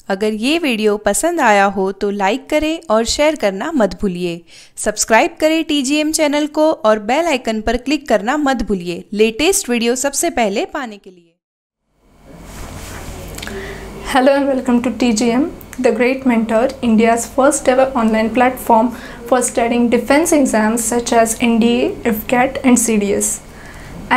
अगर ये वीडियो पसंद आया हो तो लाइक करें और शेयर करना मत भूलिए। सब्सक्राइब करें टीजीएम चैनल को और बेल आइकन पर क्लिक करना मत भूलिए लेटेस्ट वीडियो सबसे पहले पाने के लिए। Hello and welcome to TGM, the Great Mentor, India's first ever online platform for studying defense exams such as NDA, IFCAT and CDS.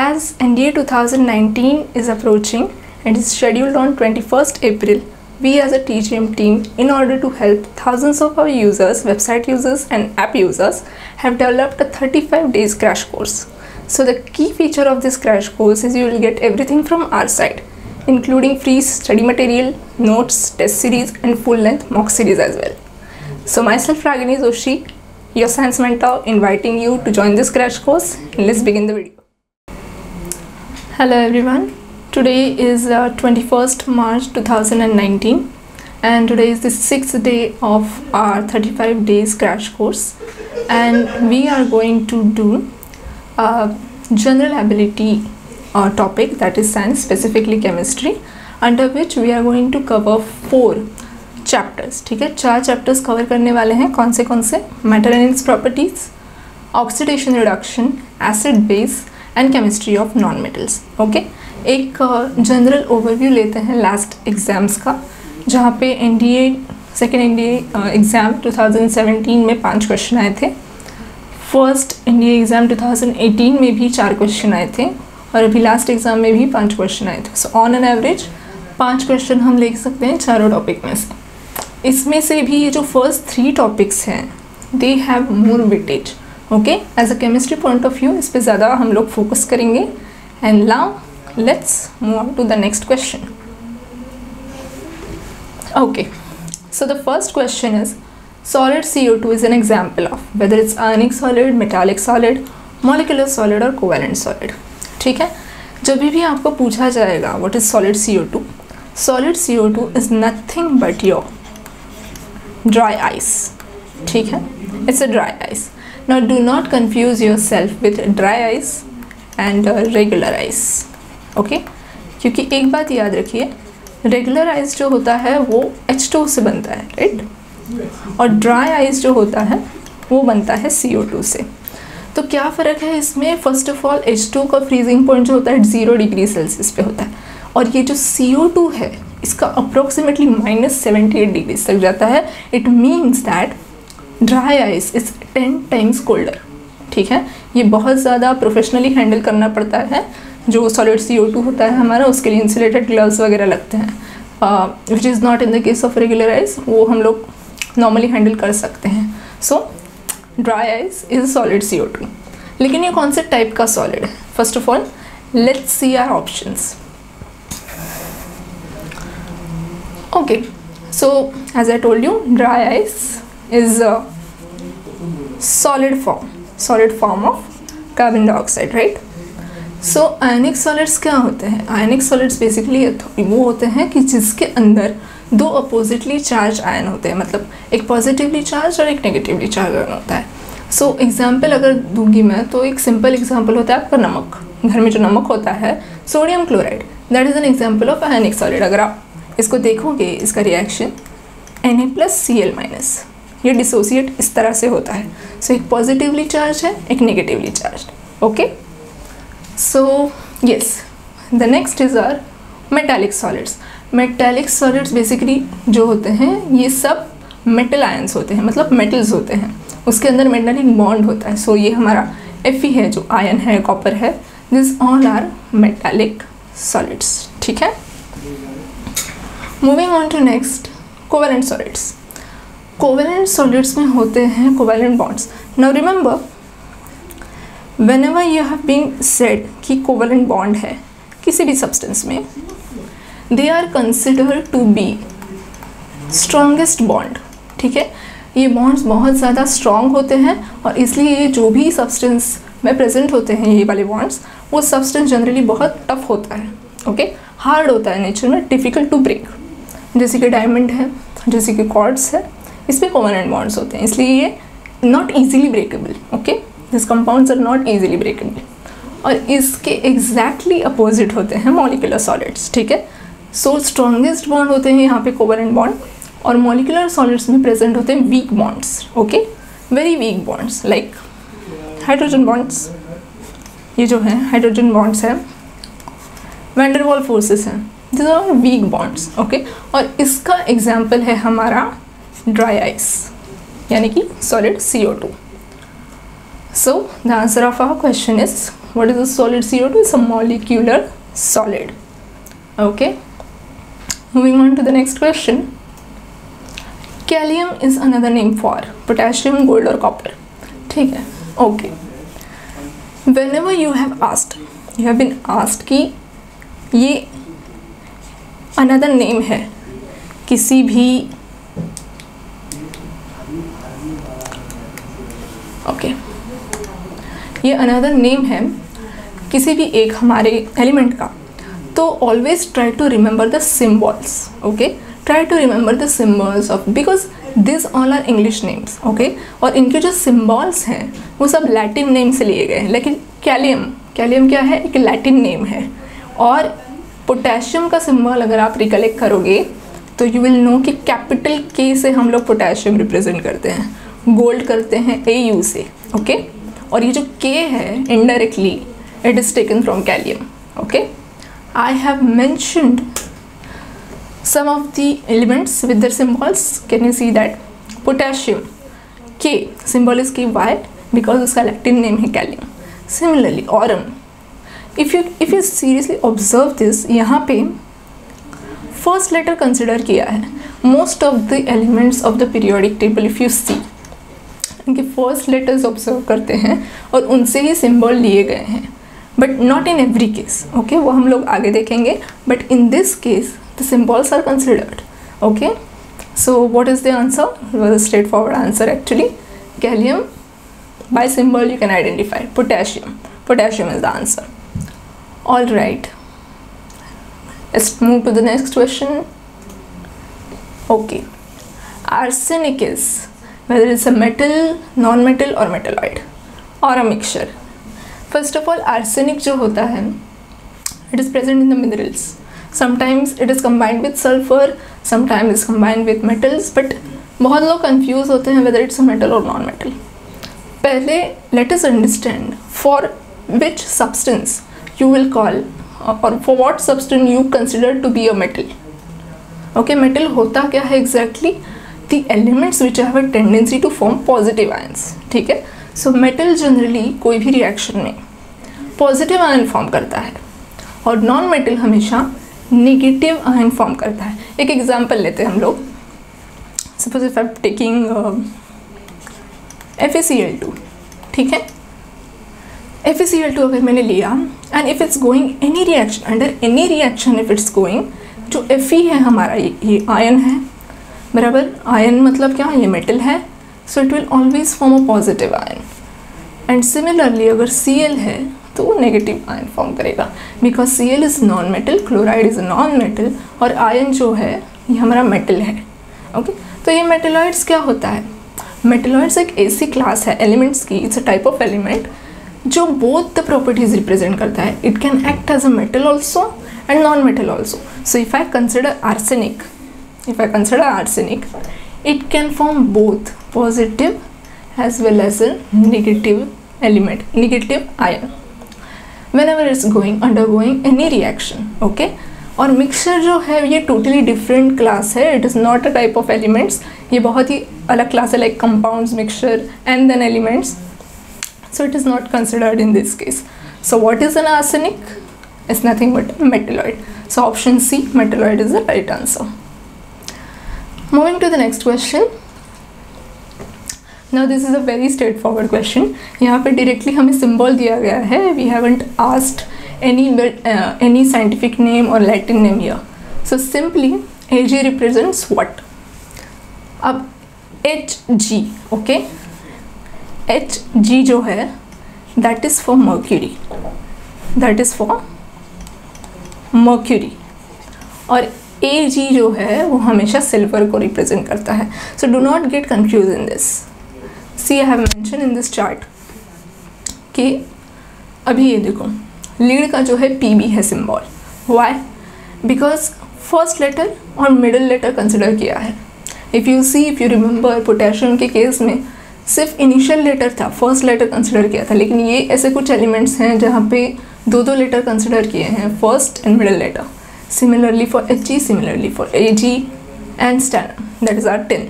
As NDA 2019 is approaching and is scheduled on 21st April, we as a TGM team, in order to help thousands of our users, website users and app users, have developed a 35 days crash course. So the key feature of this crash course is you will get everything from our side, including free study material, notes, test series and full-length mock series as well. So myself Ragini Joshi, your science mentor, inviting you to join this crash course, and let's begin the video. Hello everyone, today is 21st March 2019 and today is the 6th day of our 35 days crash course, and we are going to do general ability topic, that is science, specifically chemistry, under which we are going to cover 4 chapters. ठीक है, 4 chapters cover करने वाले हैं। कौन से metal and its properties, oxidation reduction, acid base and chemistry of non metals. Okay, एक general overview लेते हैं लास्ट एग्जाम्स का, जहाँ पे सेकेंड एनडीए एग्ज़ाम 2017 में 5 क्वेश्चन आए थे, फर्स्ट एनडीए एग्ज़ाम 2018 में भी 4 क्वेश्चन आए थे और अभी लास्ट एग्ज़ाम में भी 5 क्वेश्चन आए थे। So on an average 5 question हम लिख सकते हैं चारों टॉपिक में से। इसमें से भी ये जो फर्स्ट 3 टॉपिक्स हैं, they have more weightage. Okay, as a chemistry point of view इस पर ज़्यादा हम लोग फोकस करेंगे। And now let's move on to the next question. Okay, so the first question is solid CO2 is an example of whether it's ionic solid, metallic solid, molecular solid और covalent solid। ठीक है, जब भी आपको पूछा जाएगा what is solid CO2, solid CO2 is nothing but your dry ice। ठीक है, it's a dry ice। Now do not confuse yourself with dry ice and regular ice। Okay, क्योंकि एक बात याद रखिए, रेगुलर आइस जो होता है वो H2 से बनता है, राइट, और ड्राई आइस जो होता है वो बनता है CO2 से। तो क्या फ़र्क है इसमें? फर्स्ट ऑफ ऑल H2 का फ्रीजिंग पॉइंट जो होता है 0 डिग्री सेल्सियस पे होता है, और ये जो CO2 है इसका अप्रोक्सीमेटली -78 डिग्री तक जाता है। It means that dry ice is 10 times colder. ठीक है, ये बहुत ज़्यादा प्रोफेशनली हैंडल करना पड़ता है। जो सॉलिड CO2 होता है हमारा, उसके लिए इंसुलेटेड ग्लव्स वगैरह लगते हैं, which is not in the case of regular ice. वो हम लोग नॉर्मली हैंडल कर सकते हैं। So dry ice is solid CO2। लेकिन ये कौन से टाइप का सॉलिड है? First of all let's see our options. Okay, so as I told you, dry ice is solid form of carbon dioxide, right. So ionic solids क्या होते हैं? आयनिक solids basically वो होते हैं कि जिसके अंदर 2 अपोजिटली चार्ज आयन होते हैं, मतलब एक पॉजिटिवली चार्ज और एक नेगेटिवली चार्ज आयन होता है। सो एग्जाम्पल अगर दूंगी मैं, तो एक सिंपल एग्जाम्पल होता है आपका नमक। घर में जो नमक होता है, sodium chloride, that is an example of ionic solid. अगर आप इसको देखोगे, इसका रिएक्शन Na+Cl-, ये डिसोसिएट इस तरह से होता है। सो एक पॉजिटिवली चार्ज है, एक negatively charge. Okay, so yes, the next is are metallic solids. Metallic solids basically जो होते हैं ये सब मेटल आयंस होते हैं, मतलब मेटल्स होते हैं, उसके अंदर मेटालिक बॉन्ड होता है। सो ये हमारा Fe है, जो आयन है, कॉपर है, this all are metallic solids. ठीक है, moving on to next, covalent solids. Covalent solids में होते हैं covalent bonds. Now remember, whenever you have been said कि कोवेलेंट बॉन्ड है किसी भी सब्सटेंस में, they are considered to be strongest bond। ठीक है, ये बॉन्ड्स बहुत ज़्यादा स्ट्रॉन्ग होते हैं और इसलिए ये जो भी सब्सटेंस में प्रेजेंट होते हैं, ये वाले बॉन्ड्स, वो सब्सटेंस जनरली बहुत टफ होता है। ओके, हार्ड होता है नेचर में, डिफ़िकल्ट टू ब्रेक। जैसे कि डायमंड है, जैसे कि कॉर्ड्स है, इस पर कोवेलेंट बॉन्ड्स होते हैं, इसलिए ये not easily breakable. Okay, this compounds are not easily breakable. और इसके एग्जैक्टली अपोजिट होते हैं मॉलिक्यूलर सॉलिड्स। ठीक है, सो स्ट्रॉन्गेस्ट बॉन्ड होते हैं यहाँ पे कोवलेंट बॉन्ड, और मॉलिक्यूलर सॉलिड्स में प्रेजेंट होते हैं weak bonds, okay, very weak bonds like hydrogen bonds. ये जो है हाइड्रोजन बॉन्ड्स हैं, वैन डर वाल्स फोर्सेस हैं, this are weak bonds, okay. और इसका एग्जाम्पल है हमारा ड्राई आइस यानी कि solid CO2। So the answer of our question is what is a solid CO2? Is a molecular solid, okay. Moving on to the next question, kalium is another name for potassium, gold और copper, ठीक है, okay. whenever you have been asked कि ये another name है किसी भी, okay, ये another name है किसी भी एक हमारे एलिमेंट का, तो always try to remember the symbols, okay, try to remember the symbols of, because these all are English names, okay, और इनके जो symbols हैं वो सब लैटिन नेम से लिए गए हैं, लेकिन कैलियम क्या है, एक लैटिन नेम है। और पोटेशियम का सिंबल अगर आप रिकलेक्ट करोगे तो यू विल नो कि कैपिटल के से हम लोग पोटेशियम रिप्रेजेंट करते हैं, गोल्ड करते हैं AU से, ओके। और ये जो K है indirectly it is taken from kalium, okay. I have mentioned some of the elements with their symbols. Can you see that? Potassium, K symbol is K. Why? Because उसका Latin name है Kalium. Similarly, aurum. If you seriously observe this, यहाँ पे first letter consider किया है. Most of the elements of the periodic table, if you see, इनके first letters observe करते हैं और उनसे ही symbol लिए गए हैं. But not in every case. Okay, वो हम लोग आगे देखेंगे. But in this case, the symbols are considered, okay. So what is the answer? It was a straightforward answer actually. Gallium, by symbol you can identify. Potassium is the answer. All right, let's move to the next question. Okay, arsenic is, whether it's a metal, non-metal or metalloid or a mixture. First of all, arsenic जो होता है it is present in the minerals. Sometimes it is combined with sulfur, sometimes it's combined with metals, but बहुत लोग confuse होते हैं whether it's a metal or non-metal. पहले let us understand for which substance you will call or for what substance you consider to be a metal. Okay, metal होता क्या है exactly? The elements which have a tendency to form positive ions. ठीक है, so metal generally कोई भी reaction में positive ion form करता है और non-metal हमेशा नेगेटिव आयन फॉर्म करता है। एक एग्जांपल लेते हैं हम लोग, suppose if I am taking FeCl2, ठीक है, FeCl2 अगर मैंने लिया and if it's going any reaction, under any reaction if it's going, जो Fe है हमारा ये आयन है, बराबर, आयन मतलब क्या, ये मेटल है, so it will always form a positive ion. And similarly अगर Cl है तो वो नेगेटिव आयन फॉर्म करेगा, because Cl is non metal, chloride is non metal, और आयन जो है ये हमारा मेटल है, ओके। तो ये मेटलॉइड्स क्या होता है, मेटलॉइड्स एक ऐसी क्लास है एलिमेंट्स की, it's a type of element जो बोथ द प्रॉपर्टीज रिप्रेजेंट करता है। It can act as a metal also and non metal also. So if I consider arsenic, it can form both positive as well as a negative element, negative ion, whenever it's undergoing any reaction, okay. और mixture जो है ये totally different class है, it is not a type of elements, ये बहुत ही अलग class है, like compounds, mixture and then elements, so it is not considered in this case. So what is an arsenic? It's nothing but a metalloid. So option C, metalloid, is the right answer. Moving to the next question. Now this is a very straightforward question. यहाँ पे directly हमें symbol दिया गया है. We haven't asked any scientific name or Latin name here. So simply Ag represents what? अब Hg, okay? Hg जो है that is for mercury, और Ag जो है वो हमेशा सिल्वर को रिप्रेजेंट करता है. So do not get confused in this. See, I have mentioned in this chart कि अभी ये देखो लीड का जो है Pb है symbol. Why? Because first letter और मिडिल लेटर कंसिडर किया है। इफ़ यू रिमेंबर पोटेशियम के केस में सिर्फ इनिशियल लेटर था, फर्स्ट लेटर कंसिडर किया था, लेकिन ये ऐसे कुछ एलिमेंट्स हैं जहाँ पे दो लेटर कंसिडर किए हैं, first and middle letter. Similarly for Hg, similarly for Ag and stannum, that is our tin.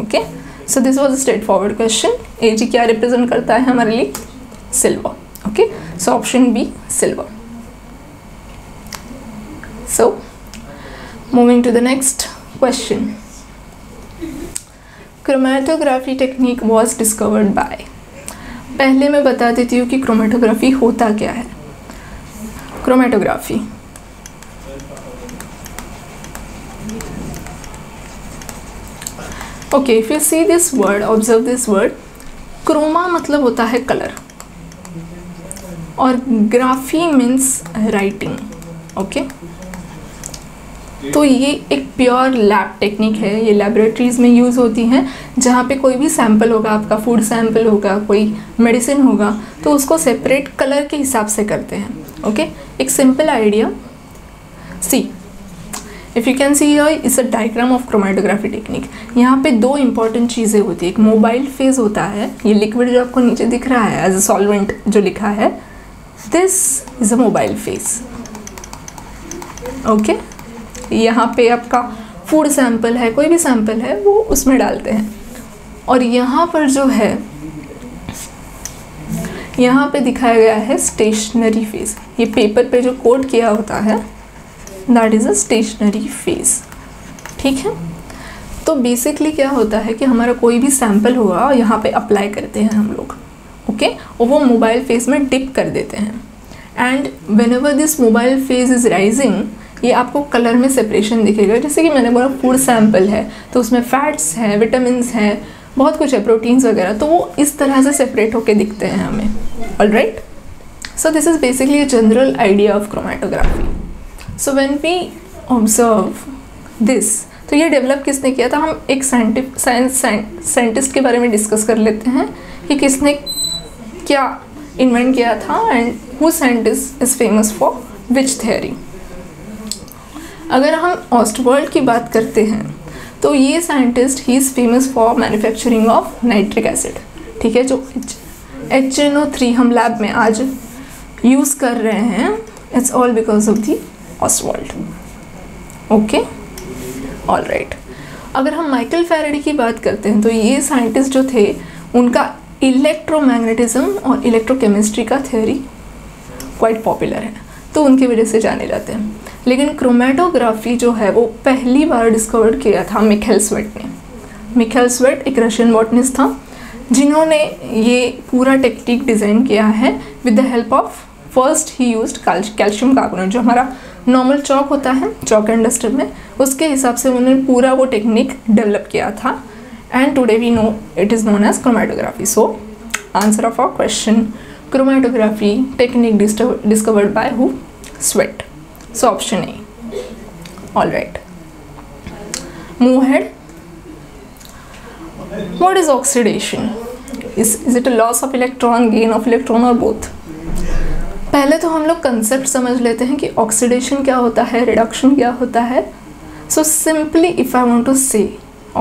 Okay, so this was a straightforward question. Ag क्या रिप्रेजेंट करता है हमारे लिए? Silver. Okay, so option B silver. So moving to the next question, chromatography technique was discovered by. पहले मैं बता देती हूँ कि क्रोमेटोग्राफी होता क्या है। Chromatography okay, if you see this word, observe this word, chroma मतलब होता है कलर और ग्राफी मीन्स राइटिंग। ओके, तो ये एक प्योर लैब टेक्निक है, ये लैबोरेटरीज में यूज़ होती हैं, जहाँ पे कोई भी सैंपल होगा, आपका फूड सैंपल होगा, कोई मेडिसिन होगा, तो उसको सेपरेट कलर के हिसाब से करते हैं। ओके, एक simple idea, C if you can see here it's a diagram of chromatography technique. यहाँ पे दो इंपॉर्टेंट चीज़ें होती है, एक मोबाइल फेज होता है, ये लिक्विड जो आपको नीचे दिख रहा है एज अ सॉल्वेंट जो लिखा है, this is a mobile phase. Okay, यहाँ पे आपका फूड सैंपल है, कोई भी सैंपल है, वो उसमें डालते हैं। और यहाँ पर जो है, यहाँ पे दिखाया गया है स्टेशनरी फेज, ये पेपर पे जो कोड किया होता है that is a stationary phase. ठीक है, तो बेसिकली क्या होता है कि हमारा कोई भी सैंपल होगा, यहाँ पे अप्लाई करते हैं हम लोग। ओके, और वो मोबाइल फेज में डिप कर देते हैं, and whenever this mobile phase is rising, ये आपको कलर में सेपरेशन दिखेगा। जैसे कि मैंने बोला फूड सैंपल है तो उसमें फैट्स हैं, विटामिन्स हैं, बहुत कुछ है, प्रोटीन्स वगैरह, तो वो इस तरह से सेपरेट होके दिखते हैं हमें। Alright, so this is basically a general idea of chromatography. So when we observe this, तो ये डेवलप किसने किया था? हम एक साइंटिस्ट के बारे में डिस्कस कर लेते हैं कि किसने क्या इन्वेंट किया था and who scientist is famous for which theory. अगर हम ऑस्टवर्ल्ड की बात करते हैं तो ये scientist he is famous for manufacturing of nitric acid. ठीक है, जो HNO3 हम लैब में आज यूज़ कर रहे हैं, it's all because of the Austworld. Okay, alright. अगर हम माइकल फैराडे की बात करते हैं तो ये साइंटिस्ट जो थे, उनका इलेक्ट्रोमैग्नेटिज्म और इलेक्ट्रोकेमिस्ट्री का थ्योरी क्वाइट पॉपुलर है, तो उनकी वजह से जाने जाते हैं। लेकिन क्रोमेटोग्राफी जो है वो पहली बार डिस्कवर किया था मिखाइल स्वेट ने। मिखाइल स्वेट एक रशियन बॉटनिस्ट था जिन्होंने ये पूरा टेक्निक डिज़ाइन किया है with the help of, first he used calcium carbonate, जो हमारा नॉर्मल चॉक होता है चॉक एंड डस्टर में, उसके हिसाब से उन्होंने पूरा वो टेक्निक डेवलप किया था, and today we know it is known as chromatography. So answer of our question, chromatography technique discovered by who? Tswett. So option A. All right. Move ahead. What is oxidation? Is it a loss of electron, gain of electron or both? पहले तो हम लोग concept समझ लेते हैं कि oxidation क्या होता है, रिडक्शन क्या होता है। So simply if I want to say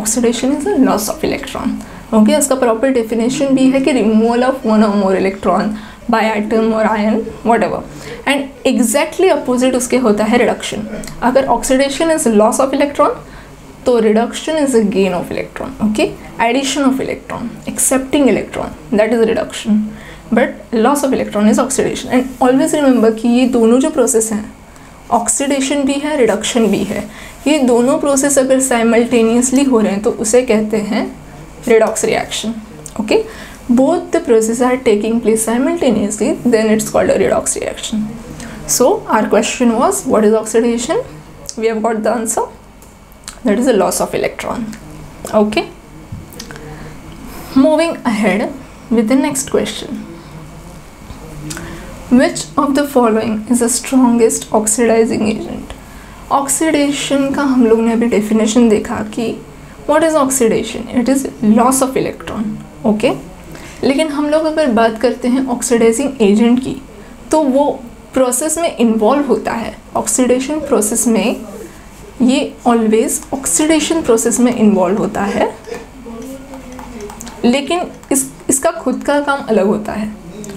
oxidation is a loss of electron. Okay, इसका प्रॉपर डेफिनेशन भी है कि रिमूवल ऑफ वन और मोर इलेक्ट्रॉन बाय एटम और ion whatever, and exactly opposite उसके होता है रिडक्शन। अगर oxidation is loss of electron तो reduction is a gain of electron. Okay, addition of electron, accepting electron, that is reduction, but loss of electron is oxidation. And always remember कि ये दोनों जो process हैं, oxidation भी है, reduction भी है, ये दोनों प्रोसेस अगर साइमल्टेनियसली हो रहे हैं तो उसे कहते हैं redox reaction. Okay, both the processes are taking place simultaneously, then it's called a redox reaction. So our question was, what is oxidation? We have got the answer, that is a loss of electron. Okay, moving ahead with the next question, which of the following is the strongest oxidizing agent? Oxidation का हम लोग ने अभी definition देखा कि What is oxidation? It is loss of electron. Okay? लेकिन हम लोग अगर बात करते हैं ऑक्सीडाइजिंग एजेंट की, तो वो प्रोसेस में इन्वॉल्व होता है। ऑक्सीडेशन प्रोसेस में ये ऑलवेज ऑक्सीडेशन प्रोसेस में इन्वॉल्व होता है, लेकिन इसका खुद का काम अलग होता है।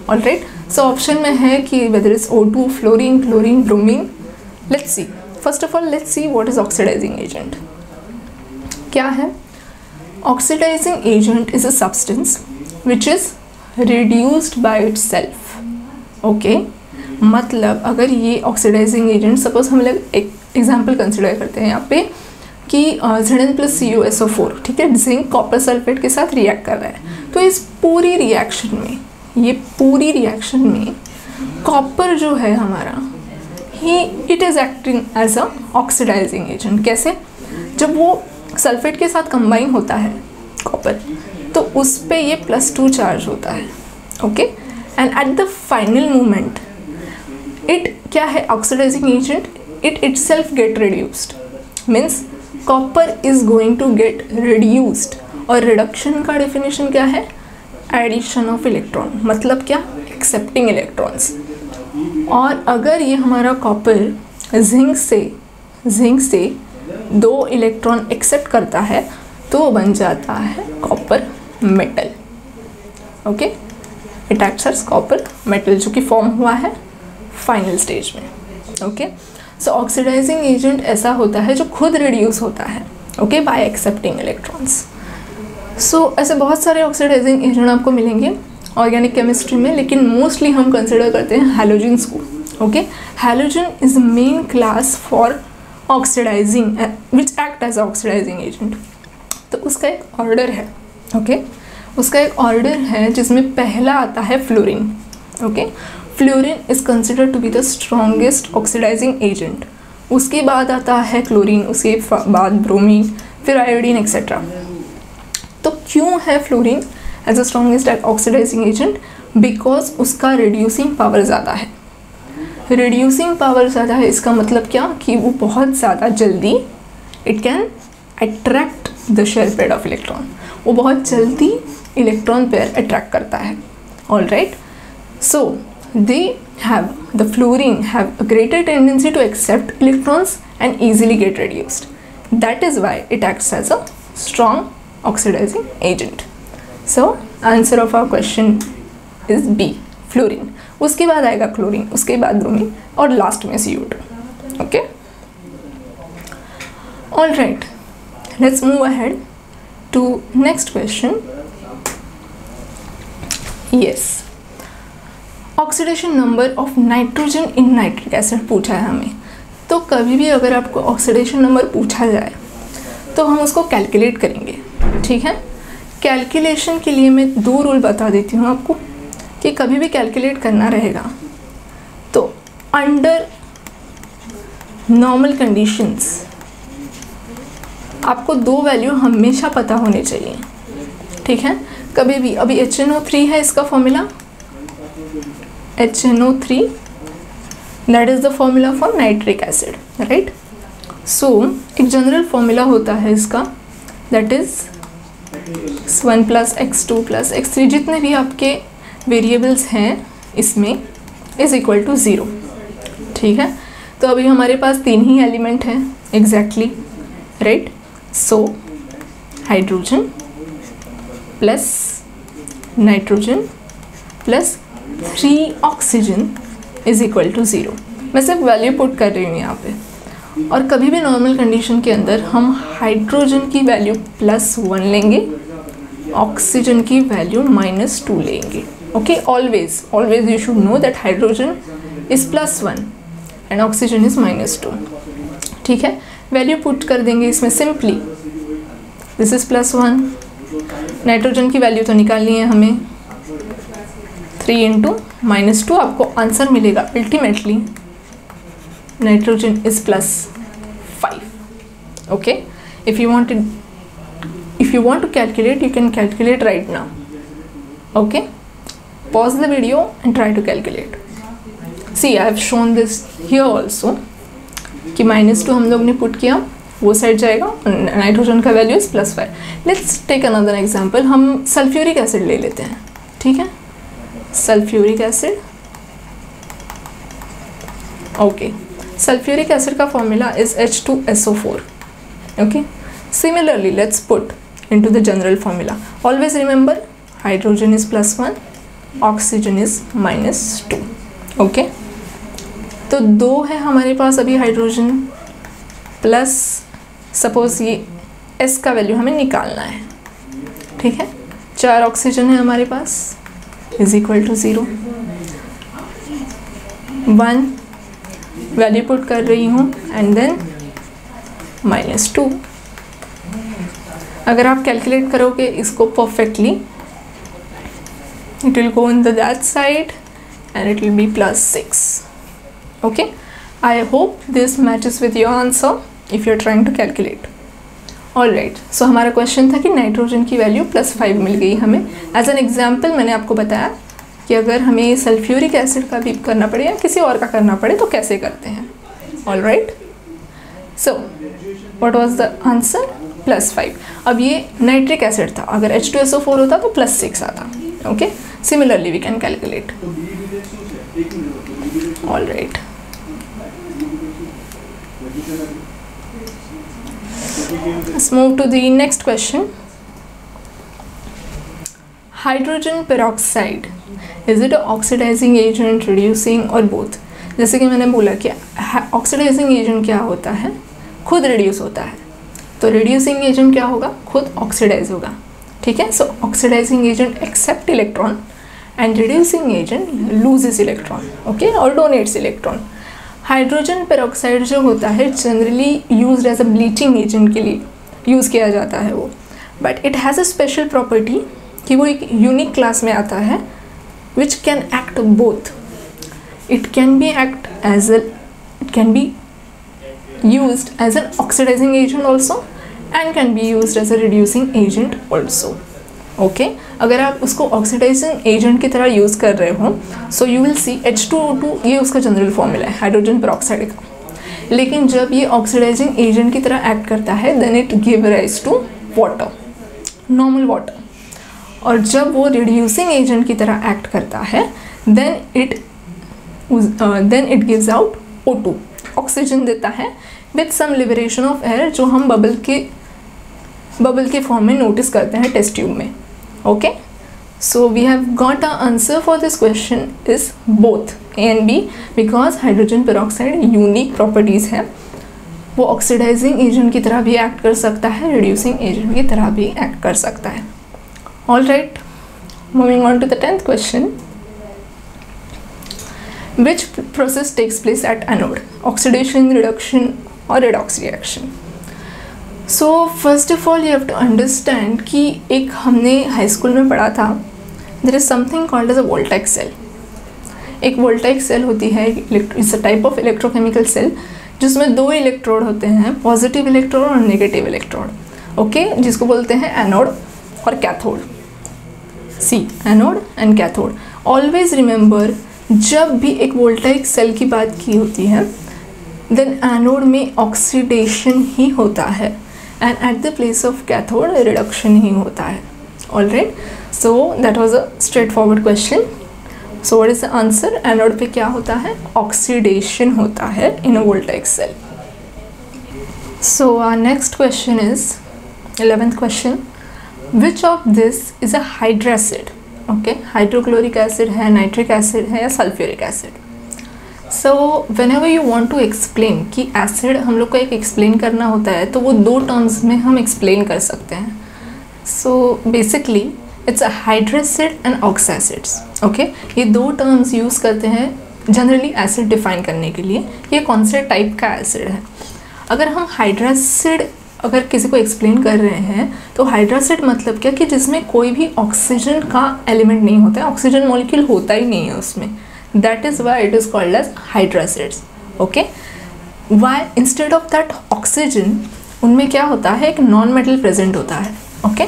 ऑलराइट, सो ऑप्शन में है कि whether is O2, fluorine, chlorine, bromine. Let's see, first of all let's see what is oxidising agent. क्या है? Oxidising agent is a substance which is reduced by itself. Okay, मतलब अगर ये oxidising agent, suppose हम लोग एक example consider करते हैं यहाँ पे कि Zn+CuSO4, ठीक है, जिंक कॉपर सल्फेट के साथ रिएक्ट कर रहा है। तो इस पूरी रिएक्शन में, ये पूरी रिएक्शन में कॉपर जो है हमारा, it is acting as a oxidising agent. कैसे? जब वो सल्फेट के साथ कंबाइन होता है कॉपर, तो उस पर ये +2 चार्ज होता है। Okay, and at the final moment it क्या है? Oxidising agent, it itself get reduced, means copper is going to get reduced. और रिडक्शन का डेफिनेशन क्या है? एडिशन ऑफ इलेक्ट्रॉन, मतलब क्या? Accepting electrons. और अगर ये हमारा कॉपर जिंक से 2 इलेक्ट्रॉन एक्सेप्ट करता है तो बन जाता है copper metal. Okay, it acts as copper metal, जो कि फॉर्म हुआ है फाइनल स्टेज में। ओके, सो ऑक्सीडाइजिंग एजेंट ऐसा होता है जो खुद रिड्यूस होता है, okay, by accepting electrons. So ऐसे बहुत सारे ऑक्सीडाइजिंग एजेंट आपको मिलेंगे ऑर्गेनिक केमिस्ट्री में, लेकिन मोस्टली हम कंसिडर करते हैं हैलोजेंस को। Okay, halogen is main class for oxidising which act as oxidising agent. तो उसका एक ऑर्डर है, ओके, उसका एक ऑर्डर है जिसमें पहला आता है fluorine. Okay, fluorine is considered to be the strongest oxidising agent. उसके बाद आता है क्लोरीन, उसके बाद ब्रोमीन, फिर आयोडीन एक्सेट्रा। तो क्यों है fluorine as a strongest oxidising agent? Because उसका रिड्यूसिंग पावर ज़्यादा है। रिड्यूसिंग पावर ज़्यादा है, इसका मतलब क्या? कि वो बहुत ज़्यादा जल्दी, it can attract the share pair of electron, वो बहुत जल्दी इलेक्ट्रॉन पेयर अट्रैक्ट करता है। All right, so they have, the fluorine have a greater tendency to accept electrons and easily get reduced. That is why it acts as a strong oxidizing agent. So answer of our question is B, fluorine. उसके बाद आएगा chlorine, उसके बाद bromine और last में CO2. Okay, all right, let's move ahead to next question. Yes, oxidation number of nitrogen in nitric acid पूछा है हमें। तो कभी भी अगर आपको ऑक्सीडेशन नंबर पूछा जाए तो हम उसको कैलकुलेट करेंगे, ठीक है। कैलकुलेशन के लिए मैं 2 रूल बता देती हूँ आपको कि कभी भी कैलकुलेट करना रहेगा तो अंडर नॉर्मल कंडीशंस आपको 2 वैल्यू हमेशा पता होने चाहिए, ठीक है। कभी भी, अभी HNO3 है इसका formula, HNO3, that is the formula for nitric acid, right? So एक जनरल फॉर्मूला होता है इसका, that is x1 + x2 + x3, जितने भी आपके वेरिएबल्स हैं इसमें इज इक्वल टू 0, ठीक है। तो अभी हमारे पास 3 ही एलिमेंट हैं exactly, right. So hydrogen plus nitrogen plus 3 oxygen is equal to 0। मैं सिर्फ वैल्यू पुट कर रही हूँ यहाँ पे। और कभी भी नॉर्मल कंडीशन के अंदर हम हाइड्रोजन की वैल्यू +1 लेंगे, ऑक्सीजन की वैल्यू -2 लेंगे। Okay, always you should know that hydrogen is +1 and oxygen is -2, ठीक है। वैल्यू पुट कर देंगे इसमें सिंपली, दिस इज +1, नाइट्रोजन की वैल्यू तो निकालनी है हमें, 3 × -2 आपको आंसर मिलेगा ultimately nitrogen is +5। Okay, if you want to calculate you can calculate right now. Okay, pause the video and try to calculate. See, I have shown this here also कि -2 हम लोग ने पुट किया, वो side जाएगा, nitrogen का value is +5। Let's take another example, हम sulphuric acid ले लेते हैं, ठीक है। Sulphuric acid, okay, sulphuric acid का formula is H2SO4. Okay, similarly let's put into the general formula. Always remember, hydrogen is +1, oxygen is -2. Okay, तो 2 है हमारे पास अभी हाइड्रोजन, प्लस सपोज ये S का वैल्यू हमें निकालना है, ठीक है। 4 ऑक्सीजन है हमारे पास, is equal to 0। 1 value put कर रही हूँ एंड देन -2। अगर आप कैलकुलेट करोगे इसको perfectly, it will go in that side and it will be +6। Okay, I hope this matches with your answer if you are trying to calculate. All right, so हमारा question था कि nitrogen की value +5 मिल गई हमें। As an example मैंने आपको बताया कि अगर हमें सल्फ्यूरिक एसिड का भी करना पड़े या किसी और का करना पड़े तो कैसे करते हैं। All right, so what was the answer? +5। अब ये नाइट्रिक एसिड था, अगर H2SO4 होता तो +6 आता। Okay, similarly we can calculate. All right, let's move to the next question. Hydrogen peroxide, is it an oxidizing agent, reducing or both? जैसे कि मैंने बोला कि ऑक्सीडाइजिंग एजेंट क्या होता है, खुद रिड्यूस होता है, तो रिड्यूसिंग एजेंट क्या होगा, खुद ऑक्सीडाइज होगा, ठीक है। So oxidising agent accept electron and reducing agent loses electron, okay, और डोनेट्स इलेक्ट्रॉन। हाइड्रोजन पेरोक्साइड जो होता है generally used as a bleaching agent के लिए यूज़ किया जाता है वो, but it has a special property कि वो एक यूनिक क्लास में आता है which can act both. It can be act as a, it can be used as an oxidizing agent also and can be used as a reducing agent also. Okay, अगर आप उसको oxidising agent की तरह use कर रहे हो so you will see H2O2, ये उसका जनरल फॉर्मूला है हाइड्रोजन पेरोक्साइड का। लेकिन जब ये ऑक्सीडाइजिंग एजेंट की तरह एक्ट करता है then it give rise to water, normal water. और जब वो रिड्यूसिंग एजेंट की तरह एक्ट करता है then it gives out O2, oxygen देता है with some liberation of air, जो हम बबल के फॉर्म में नोटिस करते हैं टेस्ट ट्यूब में। Okay, so we have got a answer for this question is both A and B, because hydrogen peroxide unique properties है, वो ऑक्सीडाइजिंग एजेंट की तरह भी एक्ट कर सकता है, रिड्यूसिंग एजेंट की तरह भी एक्ट कर सकता है। All right, moving on to the 10th question. Which process takes place at anode? Oxidation, reduction or redox reaction? So first of all you have to understand कि एक हमने हाई स्कूल में पढ़ा था, there is something called as a voltaic cell. एक voltaic cell होती है, it's a type of electrochemical cell जिसमें 2 इलेक्ट्रोड होते हैं, पॉजिटिव इलेक्ट्रोड और नेगेटिव इलेक्ट्रोड, ओके, जिसको बोलते हैं एनोड और cathode. See, anode and cathode. Always remember, जब भी एक वोल्टाइक सेल की बात की होती है देन एनोड में ऑक्सीडेशन ही होता है and at the place of cathode reduction ही होता है। All right, so that was a straightforward question. So what is the answer? Anode पे क्या होता है? ऑक्सीडेशन होता है in a voltaic cell. So our next question is 11th question, which of this is a hydracid? Okay, hydrochloric acid है, nitric acid है या sulphuric acid. So whenever you want to explain कि acid हम लोग को एक explain करना होता है तो वो 2 टर्म्स में हम एक्सप्लेन कर सकते हैं। So basically it's a hydracid and oxacids. Okay, ये 2 टर्म्स यूज़ करते हैं जनरली एसिड डिफाइन करने के लिए, ये कौन से टाइप का एसिड है। अगर हम हाइड्रासिड अगर किसी को एक्सप्लेन कर रहे हैं तो हाइड्रासिड मतलब क्या कि जिसमें कोई भी ऑक्सीजन का एलिमेंट नहीं होता है, ऑक्सीजन मॉलिक्यूल होता ही नहीं है उसमें, that is why it is called as hydracids. Okay, why instead of that oxygen उनमें क्या होता है, एक नॉन मेटल प्रेजेंट होता है। Okay,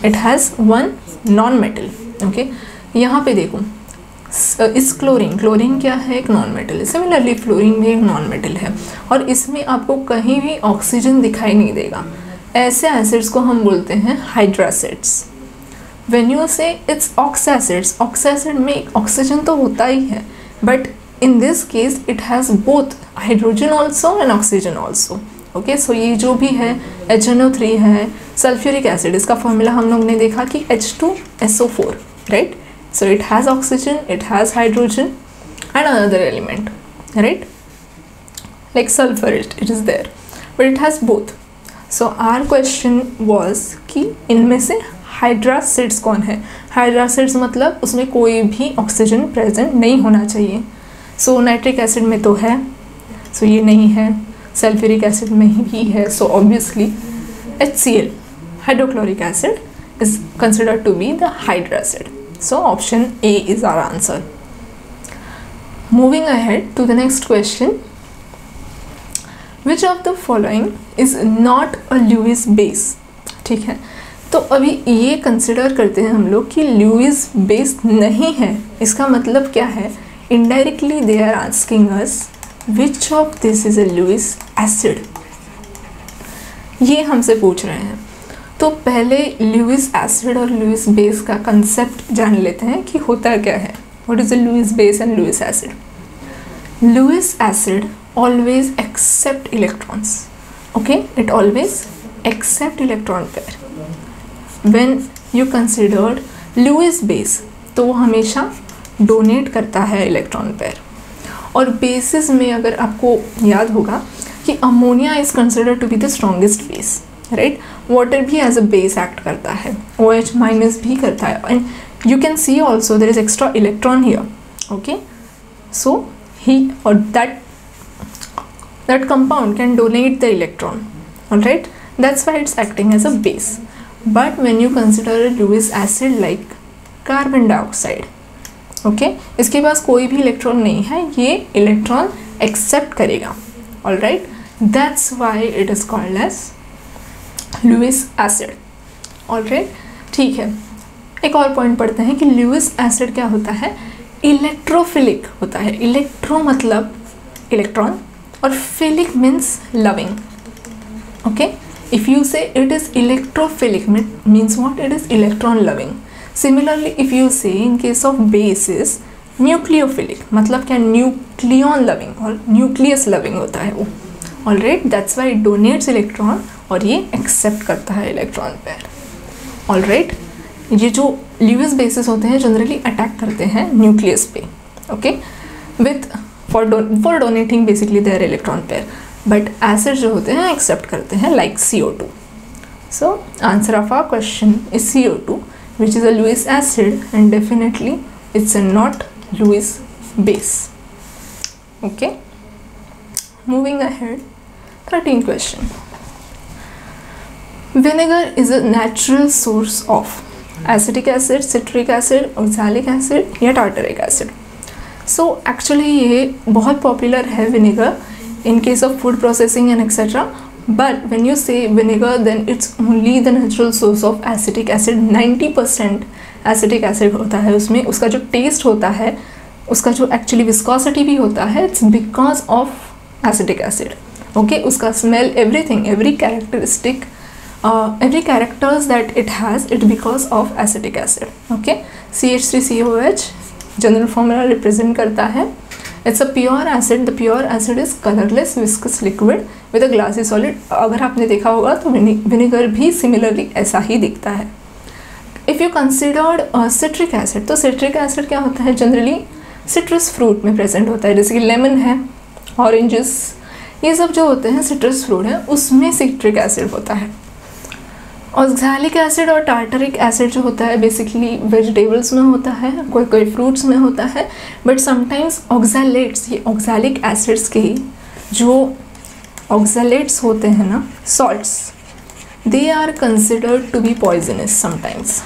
it has 1 non metal. Okay, यहाँ पे देखो इस क्लोरीन क्या है, एक नॉन मेटल है। सिमिलरली फ्लोरीन भी एक नॉन मेटल है और इसमें आपको कहीं भी ऑक्सीजन दिखाई नहीं देगा। ऐसे एसिड्स को हम बोलते हैं हाइड्रासिड्स। व्हेन यू से इट्स ऑक्सासिड्स, ऑक्सासिड में ऑक्सीजन तो होता ही है but in this case it has both hydrogen also and oxygen also. Okay so ये जो भी है HNO3 है, सल्फ्यूरिक एसिड, इसका फॉर्मूला हम लोग ने देखा कि H2SO4, right. So it has oxygen, it has hydrogen and another element, right, like sulphur it is there, but it has both. So our question was कि इनमें से हाइड्रासिड्स कौन है. हाइड्रासिड्स मतलब उसमें कोई भी ऑक्सीजन प्रेजेंट नहीं होना चाहिए. सो नाइट्रिक एसिड में तो है, सो ये नहीं है. सल्फ्यूरिक एसिड में ही है, so obviously HCl, hydrochloric acid, is considered to be the hydracid. So option A is our answer. Moving ahead to the next question. Which of the following is not a Lewis base? ठीक है, तो अभी ये consider करते हैं हम लोग कि ल्यूइस बेस नहीं है. इसका मतलब क्या है? Indirectly they are asking us which of this is a Lewis acid, ये हमसे पूछ रहे हैं. तो पहले ल्यूइस एसिड और ल्यूइस बेस का कंसेप्ट जान लेते हैं कि होता क्या है. What is a Lewis base and Lewis acid? Lewis acid always accept electrons. Okay, it always accept electron pair. When you considered Lewis base, तो वो हमेशा डोनेट करता है इलेक्ट्रॉन पेयर. और बेसिस में अगर आपको याद होगा कि ammonia is considered to be the strongest base, right. Water भी एज अ बेस एक्ट करता है, OH माइनस भी करता है, and you can see also there is extra electron here. Okay, so ही और that compound can donate the electron, alright, that's why it's acting as a base. But when you consider a Lewis acid like carbon dioxide, okay, इसके पास कोई भी electron नहीं है, ये electron accept करेगा, alright, that's why it is called as Lewis acid, alright. ठीक है, एक और पॉइंट पढ़ते हैं कि Lewis acid क्या होता है? इलेक्ट्रोफिलिक होता है. इलेक्ट्रो मतलब इलेक्ट्रॉन और philic means loving. Okay, if you say it is electrophilic means what? It is electron loving. Similarly if you say in case of base is nucleophilic, मतलब क्या? Nucleon loving और nucleus loving होता है वो. Alright, that's why it donates electron और ये accept करता है इलेक्ट्रॉन पेयर. ऑलराइट, ये जो ल्यूइस बेसिस होते हैं जनरली अटैक करते हैं न्यूक्लियस पे, okay, with for donating basically their electron pair, but acid जो होते हैं accept करते हैं like CO2. So answer of our question is CO2, which is a Lewis acid, and definitely it's a not Lewis base. Okay, moving ahead, 13th question. Vinegar is a natural source of acetic acid, citric acid, oxalic acid या tartaric acid. So actually ये बहुत popular है vinegar in case of food processing and etcetera. But when you say vinegar then it's only the natural source of acetic acid. 90% acetic acid होता है उसमें. उसका जो test होता है, उसका जो एक्चुअली विस्कोसिटी भी होता है, it's because of acetic acid. Okay, उसका smell, everything, every characteristic, every characters that it has, it because of acetic acid. Okay, CH3COH general formula represent करता है. It's a pure acid. The pure acid is colourless viscous liquid with a glassy solid. अगर आपने देखा होगा तो vinegar भी similarly ऐसा ही दिखता है. If you considered citric acid, तो सिट्रिक एसिड क्या होता है? जनरली सिट्रस फ्रूट में प्रेजेंट होता है, जैसे कि लेमन है, ऑरेंजेस, ये सब जो होते हैं सिट्रस फ्रूट है, उसमें सिट्रिक एसिड होता है. ऑक्सैलिक एसिड और टार्टरिक एसिड जो होता है बेसिकली वेजिटेबल्स में होता है, कोई कोई फ्रूट्स में होता है. बट समटाइम्स ऑक्सैलेट्स, ये ऑक्सैलिक एसिड्स के जो ऑक्सैलेट्स होते हैं ना, salts, they are considered to be poisonous sometimes.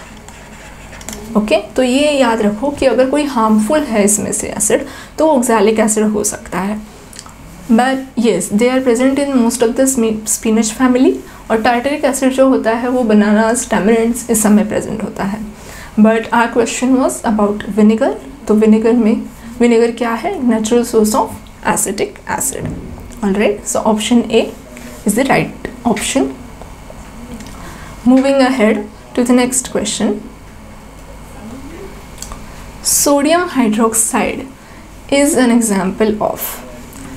Okay, तो ये याद रखो कि अगर कोई हार्मफुल है इसमें से एसिड तो ऑक्सैलिक एसिड हो सकता है. But yes, they are present in most of the spinach family. और टार्टरिक एसिड जो होता है वो बनानास, टैमरिंड्स, इस सब में प्रेजेंट होता है. But our question was about vinegar. तो विनेगर में, विनेगर क्या है? Natural source of acetic acid. All right, so option A is the right option. Moving ahead to the next question. Sodium hydroxide is an example of,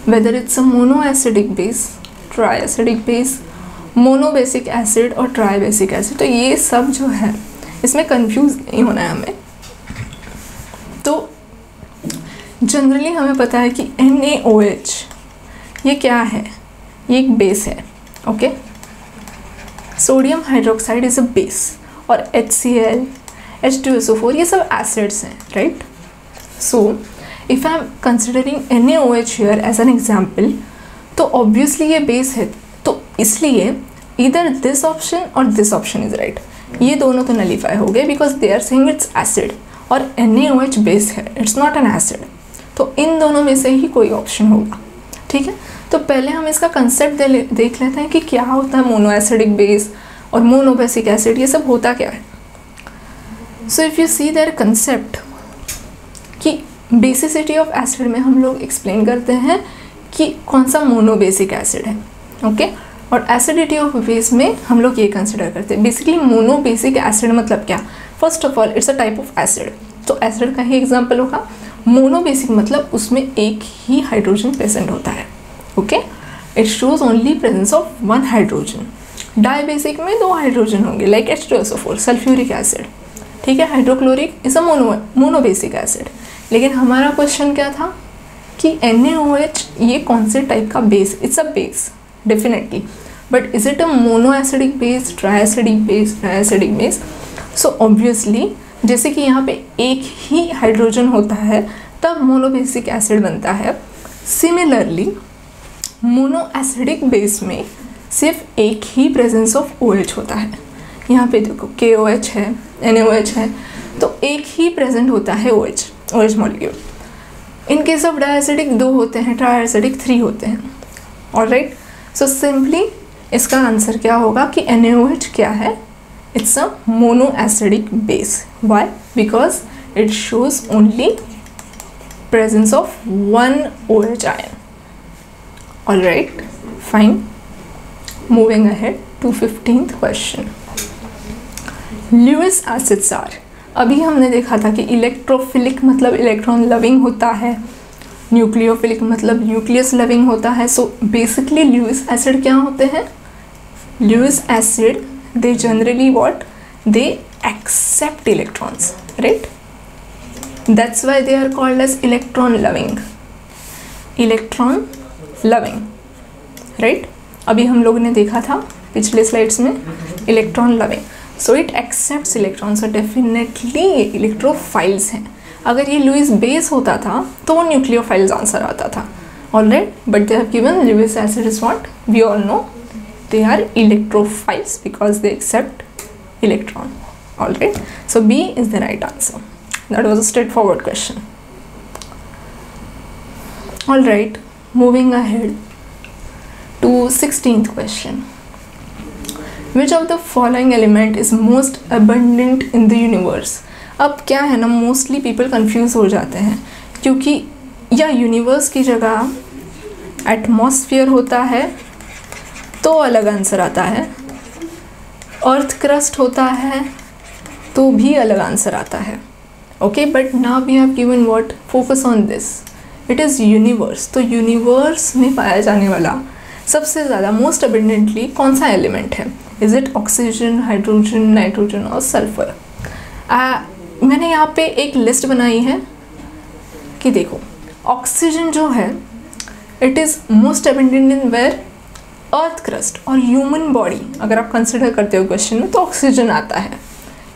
whether it's a monoacidic base, triacidic base, monobasic acid और tribasic acid. तो ये सब जो है इसमें confuse नहीं होना है हमें. तो जनरली हमें पता है कि NaOH ये क्या है, ये एक बेस है. Okay, sodium hydroxide is a base और HCl, H2SO4 ये सब एसिड्स हैं, right. So if I am considering NaOH here as an example, तो ऑब्वियसली ये बेस है, तो इसलिए इधर दिस ऑप्शन और दिस ऑप्शन इज राइट. ये दोनों तो नलीफाई हो गए because they are saying it's acid और NaOH बेस है, इट्स नॉट एन एसिड. तो इन दोनों में से ही कोई ऑप्शन होगा. ठीक है, तो पहले हम इसका कंसेप्ट देख लेते हैं कि क्या होता है मोनो एसिडिक बेस और मोनोबेसिक एसिड, ये सब होता क्या है. So if you see their concept कि बेसिसिटी ऑफ एसिड में हम लोग एक्सप्लेन करते हैं कि कौन सा मोनोबेसिक एसिड है. ओके, और एसिडिटी ऑफ बेस में हम लोग ये कंसिडर करते हैं. बेसिकली मोनोबेसिक एसिड मतलब क्या, first of all it's a type of acid. तो एसिड का ही एग्जाम्पल होगा. मोनोबेसिक मतलब उसमें एक ही हाइड्रोजन प्रेजेंट होता है. Okay, it shows only presence of one hydrogen. Dibasic में दो हाइड्रोजन होंगे लाइक H2SO4, सल्फ्यूरिक एसिड. ठीक है, hydrochloric is a monobasic acid. लेकिन हमारा क्वेश्चन क्या था कि NaOH ये कौन से टाइप का base, it's a base definitely, but is it a mono acidic base, triacidic base, triacidic base. So obviously जैसे कि यहाँ पे एक ही हाइड्रोजन होता है तब मोनोबेसिक एसिड बनता है. सिमिलरली मोनो एसिडिक बेस में सिर्फ एक ही प्रेजेंस ऑफ OH होता है. यहाँ पे देखो KOH है, NaOH है, तो एक ही प्रेजेंट होता है OH molecule. In case of diacidic 2 होते हैं, ट्राइएसिडिक 3 होते हैं. ऑलराइट, सो सिंपली इसका आंसर क्या होगा कि NaOH क्या है, it's a monoacidic base. Why? Because it shows only presence of one OH ion. Alright, fine. Moving ahead to 15th question. Lewis acids are, अभी हमने देखा था कि इलेक्ट्रोफिलिक मतलब इलेक्ट्रॉन लविंग होता है, न्यूक्लियोफिलिक मतलब न्यूक्लियस लविंग होता है. सो बेसिकली ल्यूइस एसिड क्या होते हैं, Lewis acid they generally what, they accept electrons, right? That's why they are called as electron loving right. अभी हम लोगों ने देखा था पिछले स्लाइड्स में electron loving. So it accepts electron, so definitely ये इलेक्ट्रोफाइल्स हैं. अगर ये लुईस बेस होता था तो वो न्यूक्लियोफाइल्स आंसर आता था. All right, but they have given Lewis acid is what we all know, they are electrophiles because they accept electron. All right, so B is the right answer. That was a straightforward question. All right, moving ahead to 16th question. Which of the following element is most abundant in the universe? अब क्या है ना, mostly people confuse हो जाते हैं क्योंकि या universe की जगह एटमॉस्फेयर होता है तो अलग आंसर आता है, अर्थ क्रस्ट होता है तो भी अलग आंसर आता है. Okay, but now we have given what, focus on this, it is universe. तो यूनिवर्स में पाया जाने वाला सबसे ज़्यादा मोस्ट अबंडेंटली कौन सा एलिमेंट है, is it oxygen, hydrogen, nitrogen और सल्फर. मैंने यहाँ पे एक लिस्ट बनाई है कि देखो ऑक्सीजन जो है it is most abundant in where, earth crust और ह्यूमन बॉडी. अगर आप कंसिडर करते हो क्वेश्चन में तो ऑक्सीजन आता है.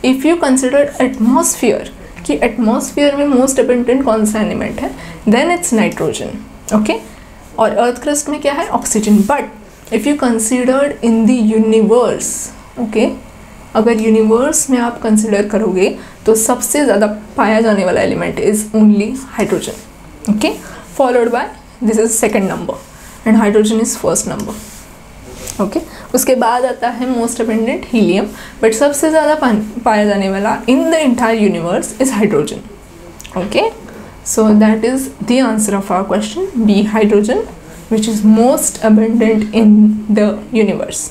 इफ़ यू कंसिडर एटमॉस्फेयर कि एटमॉस्फेयर में मोस्ट अबंडेंट कौन सा एलिमेंट है, देन इट्स नाइट्रोजन. ओके, और अर्थ क्रस्ट में क्या है, oxygen. But if you considered in the universe, okay, अगर यूनिवर्स में आप कंसिडर करोगे तो सबसे ज़्यादा पाया जाने वाला element is only hydrogen. Okay, followed by this is second number and hydrogen is first number. Okay, उसके बाद आता है मोस्ट अबंडेंट हीलियम, बट सबसे ज़्यादा पाया जाने वाला in the entire universe is hydrogen. Okay, so that is the answer of our question, B hydrogen, which is most abundant in the universe.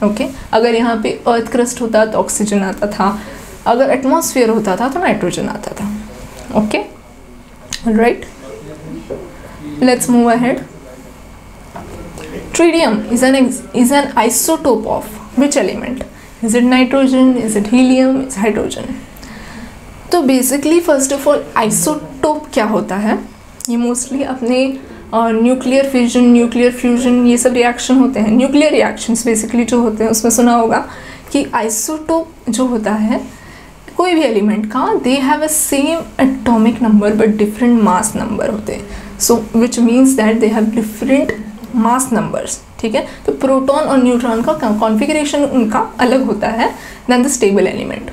Okay, अगर यहाँ पे अर्थ क्रस्ट होता तो ऑक्सीजन आता था, अगर एटमॉस्फेयर होता था तो नाइट्रोजन आता था. Okay, right. let's move ahead. Tritium is an isotope of which element? Is it nitrogen? Is it helium? Is it hydrogen? तो basically first of all isotope क्या होता है, ये मोस्टली अपने न्यूक्लियर फिजन, न्यूक्लियर फ्यूजन, ये सब reaction होते हैं, न्यूक्लियर रिएक्शंस बेसिकली जो होते हैं उसमें सुना होगा कि आइसोटोप जो होता है कोई भी एलिमेंट का, they have a same atomic number but different mass number होते हैं. So which means that they have different mass numbers. ठीक है, तो प्रोटॉन और न्यूट्रॉन का कॉन्फ़िगरेशन उनका अलग होता है दैन द स्टेबल एलिमेंट.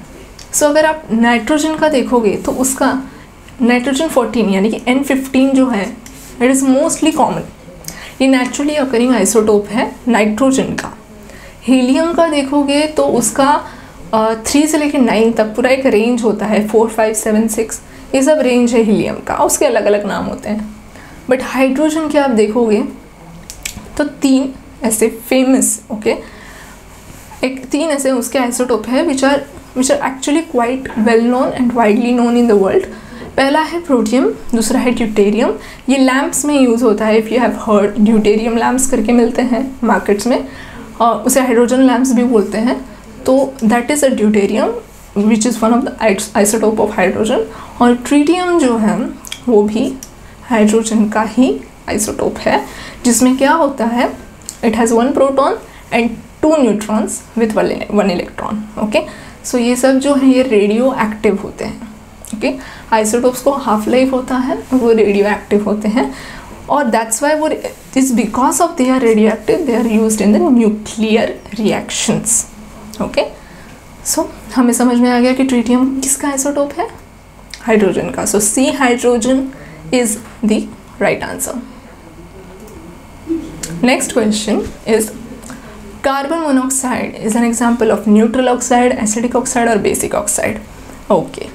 सो अगर आप नाइट्रोजन का देखोगे तो उसका नाइट्रोजन 14 यानी कि N15 जो है इट इज़ मोस्टली कॉमन, ये नेचुरली अकरिंग आइसोटोप है नाइट्रोजन का. हीलियम का देखोगे तो उसका 3 से लेकर 9 तक पूरा एक रेंज होता है, 4, 5, 7, 6 ये सब रेंज है हीलियम का, उसके अलग अलग नाम होते हैं. बट हाइड्रोजन के आप देखोगे तो 3 ऐसे फेमस, ओके, एक 3 ऐसे उसके आइसोटोप है which are actually quite well known and widely known in the world. पहला है प्रोटियम, दूसरा है ड्यूटेरियम. ये लैम्प्स में यूज़ होता है, if you have heard deuterium lamps करके मिलते हैं मार्केट्स में, उसे हाइड्रोजन लैम्प्स भी बोलते हैं. तो that is a deuterium which is one of the isotope of hydrogen. और ट्रिटियम जो है वो भी हाइड्रोजन का ही आइसोटोप है, जिसमें क्या होता है, it has 1 proton and 2 neutrons with 1 electron. Okay, so ये सब जो है ये रेडियो एक्टिव होते हैं. ओके, आइसोटोप्स को हाफ लाइफ होता है और वो रेडियो एक्टिव होते हैं, और दैट्स वाई वो is because of they are radioactive they are used in the nuclear reactions. Okay, so हमें समझ में आ गया कि ट्रिटियम किसका आइसोटोप है, हाइड्रोजन का. So C hydrogen is the right answer. Next question is carbon monoxide is an example of neutral oxide, acidic oxide और basic oxide. Okay,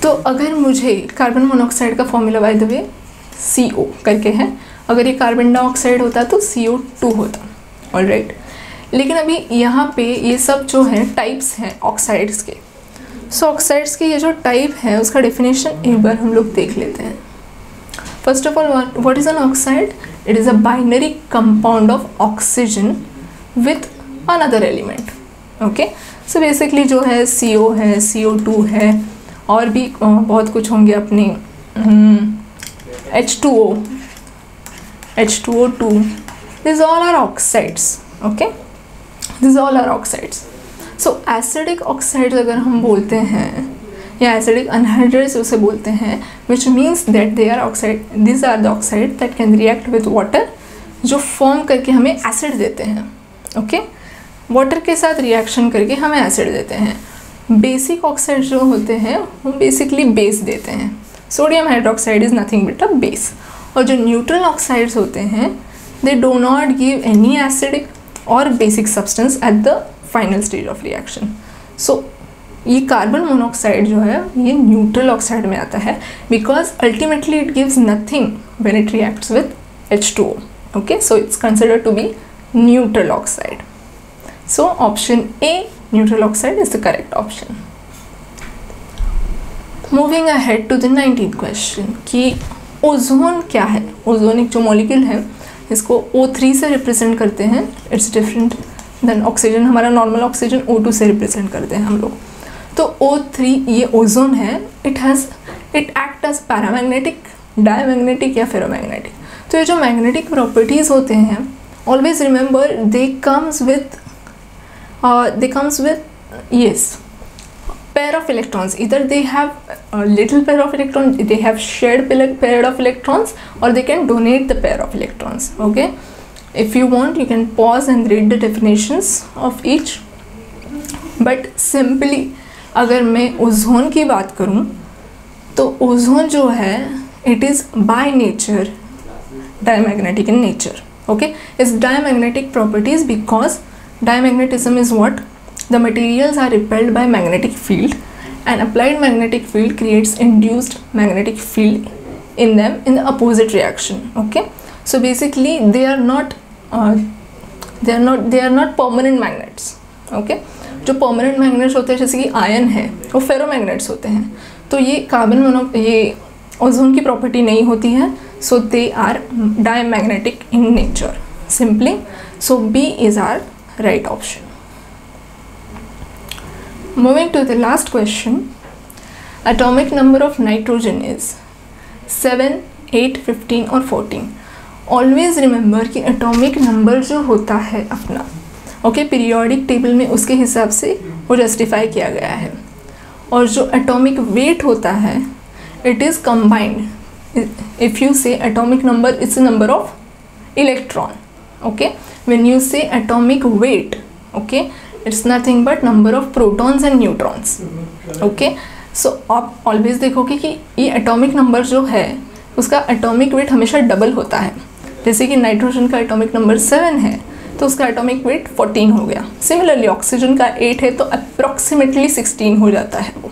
तो अगर मुझे कार्बन मोनोऑक्साइड का formula by the way CO करके है, अगर ये कार्बन डाइऑक्साइड होता तो CO2 होता. ऑलराइट, लेकिन अभी यहाँ पे ये सब जो है टाइप्स हैं ऑक्साइड्स के. सो ऑक्साइड्स के ये जो टाइप है उसका डेफिनेशन एक बार हम लोग देख लेते हैं. First of all, what is an oxide? It is a binary compound of oxygen with another element. Okay, so basically जो है CO है, CO2 है, और भी बहुत कुछ होंगे अपने H2O, H2O2. These all are oxides. Okay, these all are oxides. So acidic oxides अगर हम बोलते हैं या एसिडिक अनहाइड्रेट्स उसे बोलते हैं, which means that they are oxide, this are the oxide that can react with water, जो फॉर्म करके हमें एसिड देते हैं. ओके, वाटर के साथ रिएक्शन करके हमें एसिड देते हैं. बेसिक ऑक्साइड जो होते हैं वो बेसिकली बेस देते हैं. Sodium hydroxide is nothing but a base. और जो न्यूट्रल ऑक्साइड्स होते हैं they do not give any acidic और basic substance at the final stage of reaction. So ये कार्बन मोनोऑक्साइड जो है ये न्यूट्रल ऑक्साइड में आता है, because ultimately it gives nothing when it reacts with H2O. Okay, so it's considered to be neutral oxide. So option A neutral oxide is the correct option. Moving ahead to the 19th question कि ozone क्या है. Ozone एक जो molecule है इसको O3 से represent करते हैं. It's different than oxygen. हमारा नॉर्मल ऑक्सीजन O2 से रिप्रेजेंट करते हैं हम लोग. तो O3 ये ओजोन है. It act as paramagnetic, diamagnetic या फेरोमैग्नेटिक. तो ये जो मैग्नेटिक प्रॉपर्टीज़ होते हैं always remember they comes with yes pair of electrons. Either they have a little pair of electrons, they have shared pair of electrons, or they can donate the pair of electrons. Okay, if you want you can pause and read the definitions of each. But simply अगर मैं ozone की बात करूँ तो ozone जो है it is by nature diamagnetic in nature. Okay, its diamagnetic properties, because diamagnetism is what? The materials are repelled by magnetic field, and applied magnetic field creates induced magnetic field in them in the opposite reaction. Okay, so basically they are not permanent magnets. Okay, जो permanent magnets होते हैं जैसे कि ion है वो फेरोमैग्नेट्स होते हैं. तो ये ओजोन की प्रॉपर्टी नहीं होती है, so they are diamagnetic in nature simply. So B is our right option. Moving to the last question. Atomic number of nitrogen is 7, 8, 15 और 14. ऑलवेज रिमेंबर कि एटॉमिक नंबर जो होता है अपना पीरियोडिक टेबल में उसके हिसाब से वो जस्टिफाई किया गया है. और जो एटॉमिक वेट होता है it is combined. If you say atomic number it's number of electron. When you say atomic weight it's nothing but number of protons and neutrons. So आप ऑलवेज देखोगे कि ये एटॉमिक नंबर जो है उसका atomic weight हमेशा double होता है. जैसे कि नाइट्रोजन का एटॉमिक नंबर 7 है तो उसका एटॉमिक वेट 14 हो गया. सिमिलरली ऑक्सीजन का 8 है तो अप्रॉक्सीमेटली 16 हो जाता है वो.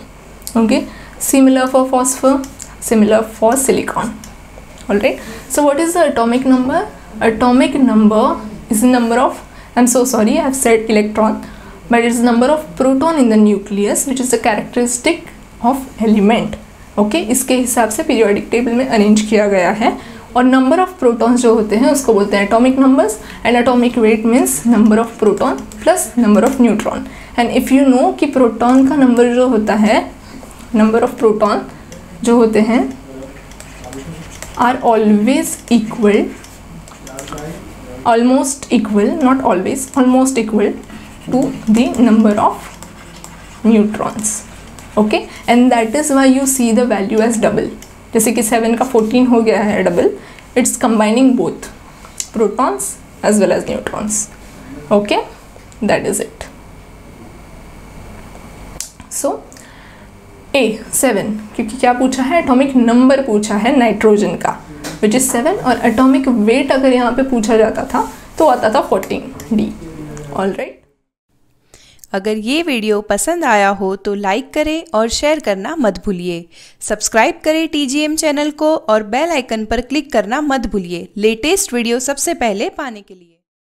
Similar for phosphor, similar for silicon. Alright, so what is the atomic number? Atomic number is number of, I am so sorry I have said electron, but it's number of proton in the nucleus which is the characteristic of element. इसके हिसाब से periodic table में arrange किया गया है. और number of protons जो होते हैं उसको बोलते हैं atomic numbers. And atomic weight means number of proton plus number of neutron. And if you know कि प्रोटॉन का नंबर जो होता है, नंबर ऑफ प्रोटॉन जो होते हैं are always equal, almost equal, not always, almost equal to the number of neutrons. And that is why you see the value as double. जैसे कि 7 का 14 हो गया है double. It's combining both protons as well as neutrons. That is it. So A7, क्योंकि क्या पूछा है, एटॉमिक नंबर पूछा है नाइट्रोजन का विच इज 7. और एटॉमिक वेट अगर यहाँ पे पूछा जाता था तो आता था 14D. ऑलराइट, अगर ये वीडियो पसंद आया हो तो लाइक करें और शेयर करना मत भूलिए. सब्सक्राइब करें TGM चैनल को और बेल आइकन पर क्लिक करना मत भूलिए लेटेस्ट वीडियो सबसे पहले पाने के लिए.